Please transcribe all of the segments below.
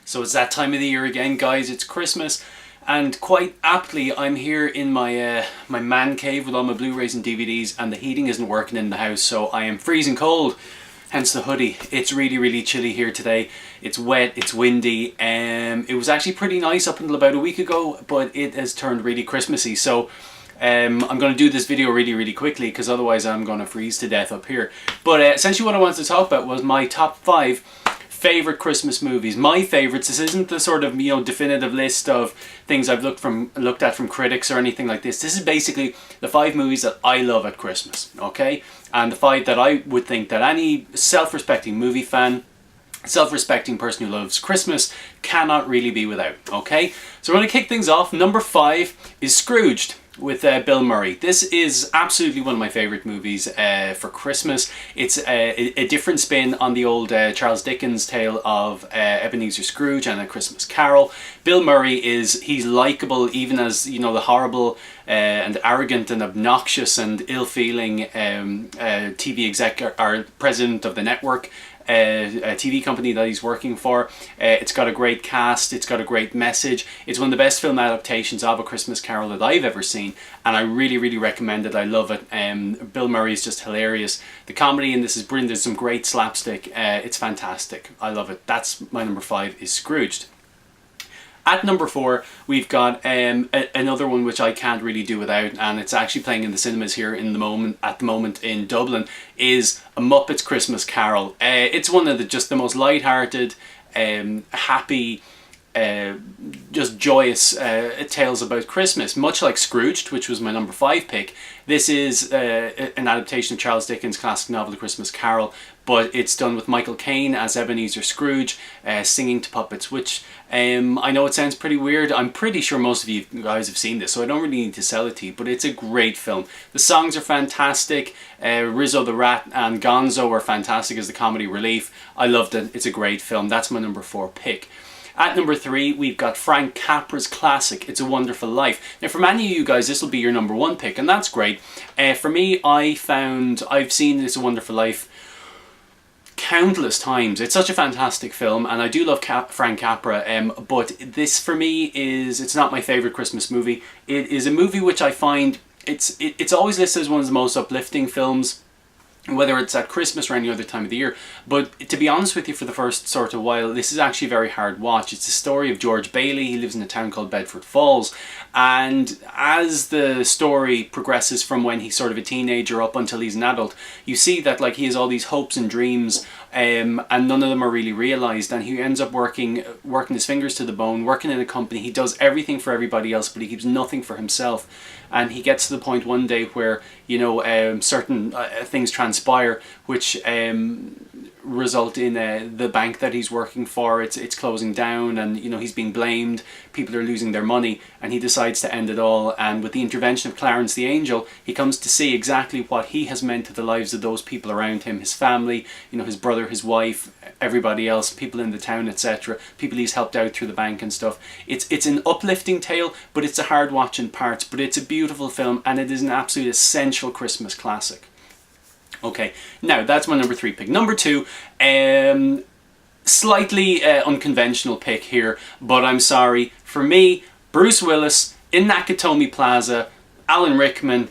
So it's that time of the year again, guys. It's Christmas, and quite aptly, I'm here in my my man cave with all my Blu-rays and DVDs, and the heating isn't working in the house, so I am freezing cold. Hence the hoodie. It's really chilly here today. It's wet, it's windy. It was actually pretty nice up until about a week ago, but it has turned really Christmassy. So I'm going to do this video really quickly because otherwise I'm going to freeze to death up here. But essentially what I wanted to talk about was my top 5 favorite Christmas movies. My favorites. This isn't the sort of, definitive list of things I've looked at from critics or anything like this. This is basically the 5 movies that I love at Christmas, okay? And the 5 that I would think that any self-respecting movie fan, self-respecting person who loves Christmas cannot really be without, okay? So we're going to kick things off. Number 5 is Scrooged with Bill Murray. This is absolutely one of my favourite movies for Christmas. It's a different spin on the old Charles Dickens tale of Ebenezer Scrooge and A Christmas Carol. Bill Murray he's likeable even as, the horrible and arrogant and obnoxious and ill-feeling TV exec or president of the network a TV company that he's working for. It's got a great cast, it's got a great message. It's one of the best film adaptations of A Christmas Carol that I've ever seen, and I really recommend it. I love it. Bill Murray is just hilarious. The comedy in this is brilliant. There's some great slapstick. It's fantastic. I love it. That's my number 5 is Scrooged. At number 4, we've got another one which I can't really do without, and it's actually playing in the cinemas here at the moment in Dublin, is A Muppet's Christmas Carol. It's one of the most light-hearted, happy, just joyous tales about Christmas. Much like Scrooged, which was my number 5 pick, this is an adaptation of Charles Dickens' classic novel The Christmas Carol, but it's done with Michael Caine as Ebenezer Scrooge, singing to puppets, which I know it sounds pretty weird. I'm pretty sure most of you guys have seen this, so I don't really need to sell it to you, but it's a great film. The songs are fantastic. Rizzo the Rat and Gonzo are fantastic as the comedy relief. I loved it. It's a great film. That's my number 4 pick. At number 3, we've got Frank Capra's classic, It's a Wonderful Life. Now, for many of you guys, this will be your number 1 pick, and that's great. For me, I've seen It's a Wonderful Life countless times. It's such a fantastic film, and I do love Frank Capra, but this for me it's not my favourite Christmas movie. It is a movie which I find, it's always listed as one of the most uplifting films, whether it's at Christmas or any other time of the year. But to be honest with you, for the first sort of while, this is actually a very hard watch. It's the story of George Bailey. He lives in a town called Bedford Falls, and as the story progresses from when he's sort of a teenager up until he's an adult, you see that he has all these hopes and dreams, and none of them are really realised, and he ends up working his fingers to the bone, working in a company. He does everything for everybody else, but he keeps nothing for himself. And he gets to the point one day where, certain things transpire which result in the bank that he's working for, it's closing down, and he's being blamed, people are losing their money, and he decides to end it all. And with the intervention of Clarence the Angel, he comes to see exactly what he has meant to the lives of those people around him, his family, his brother, his wife, everybody else, people in the town, etc., people he's helped out through the bank and stuff. It's an uplifting tale, but it's a hard watch in parts, but it's a beautiful film, and it is an absolute essential Christmas classic. Okay, now that's my number 3 pick. Number 2, slightly unconventional pick here, but I'm sorry. For me, Bruce Willis in Nakatomi Plaza, Alan Rickman,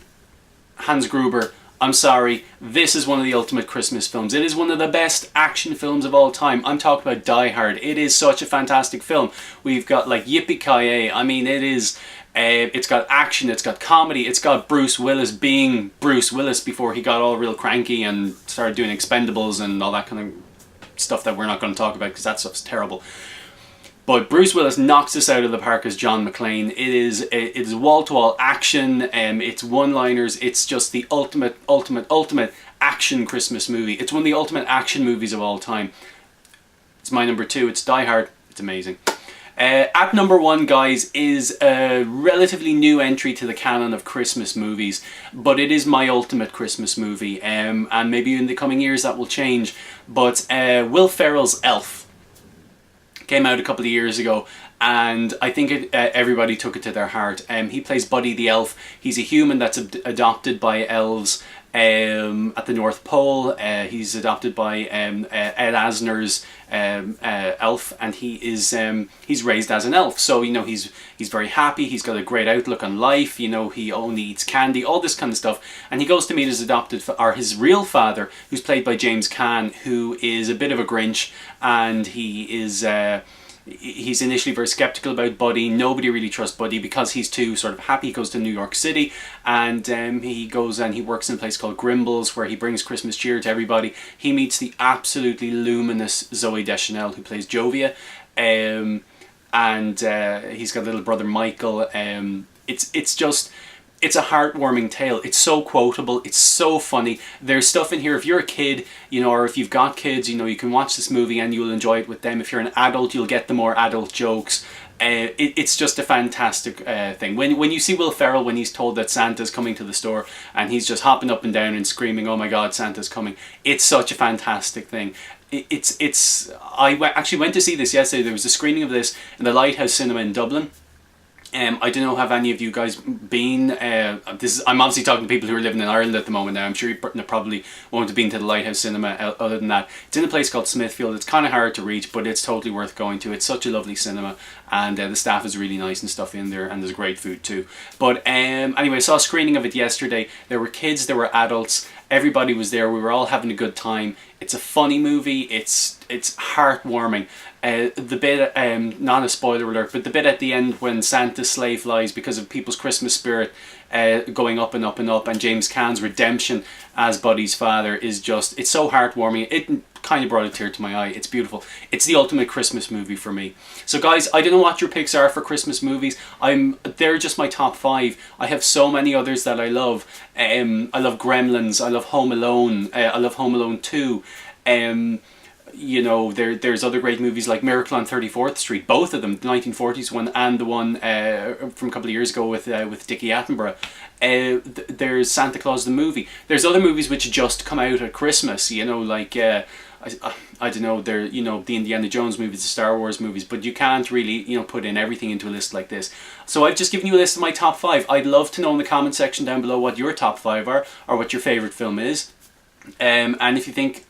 Hans Gruber. I'm sorry, this is one of the ultimate Christmas films. It is one of the best action films of all time. I'm talking about Die Hard. It is such a fantastic film. We've got Yippee-Ki-Yay. I mean, it is... it's got action, it's got comedy, it's got Bruce Willis being Bruce Willis before he got all real cranky and started doing Expendables and all that kind of stuff that we're not going to talk about because that stuff's terrible. But Bruce Willis knocks this out of the park as John McClane. It is wall-to-wall action, it's one-liners, it's just the ultimate action Christmas movie. It's one of the ultimate action movies of all time. It's my number 2, it's Die Hard. It's amazing. At number 1, guys, is a relatively new entry to the canon of Christmas movies, but it is my ultimate Christmas movie, and maybe in the coming years that will change, but Will Ferrell's Elf came out a couple of years ago, and I think everybody took it to their heart. He plays Buddy the Elf. He's a human that's adopted by elves, at the North Pole. He's adopted by Ed Asner's elf, and he's raised as an elf. So he's very happy. He's got a great outlook on life. He only eats candy, all this kind of stuff. And he goes to meet his his real father, who's played by James Caan, who is a bit of a Grinch, and he's initially very skeptical about Buddy. Nobody really trusts Buddy because he's too sort of happy. He goes to New York City, and he goes and he works in a place called Grimble's, where he brings Christmas cheer to everybody. He meets the absolutely luminous Zooey Deschanel, who plays Jovia, and he's got a little brother Michael. It's a heartwarming tale. It's so quotable. It's so funny. There's stuff in here. If you're a kid, or if you've got kids, you can watch this movie and you'll enjoy it with them. If you're an adult, you'll get the more adult jokes. It's just a fantastic thing. When you see Will Ferrell, when he's told that Santa's coming to the store and he's just hopping up and down and screaming, "Oh my God, Santa's coming!" It's such a fantastic thing. I actually went to see this yesterday. There was a screening of this in the Lighthouse Cinema in Dublin. I don't know, have any of you guys been? I'm obviously talking to people who are living in Ireland at the moment now. I'm sure you probably won't have been to the Lighthouse Cinema other than that. It's in a place called Smithfield. It's kind of hard to reach, but it's totally worth going to. It's such a lovely cinema, and the staff is really nice and stuff in there, and there's great food too. But anyway, I saw a screening of it yesterday. There were kids, there were adults. Everybody was there. We were all having a good time. It's a funny movie. It's heartwarming. The bit, not a spoiler alert, but the bit at the end when Santa's sleigh flies because of people's Christmas spirit going up and up and up, and James Caan's redemption as Buddy's father is just, it's so heartwarming. It kind of brought a tear to my eye. It's beautiful. It's the ultimate Christmas movie for me. So guys, I don't know what your picks are for Christmas movies. They're just my top 5. I have so many others that I love. I love Gremlins. I love Home Alone. I love Home Alone 2. There's other great movies like Miracle on 34th Street, both of them, the 1940s one and the one from a couple of years ago with Dickie Attenborough. There's Santa Claus the movie. There's other movies which just come out at Christmas, like I don't know, they're the Indiana Jones movies, the Star Wars movies, but you can't really put in everything into a list like this. So I've just given you a list of my top 5. I'd love to know in the comment section down below what your top 5 are, or what your favourite film is. And if you think,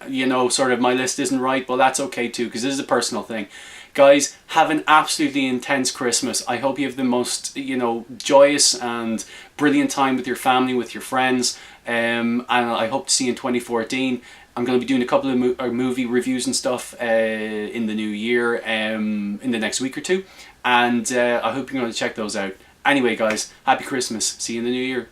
sort of my list isn't right, well, that's okay too, because this is a personal thing. Guys, have an absolutely intense Christmas. I hope you have the most, joyous and brilliant time with your family, with your friends. And I hope to see you in 2014. I'm going to be doing a couple of movie reviews and stuff in the new year, in the next week or two. And I hope you're going to check those out. Anyway, guys, happy Christmas. See you in the new year.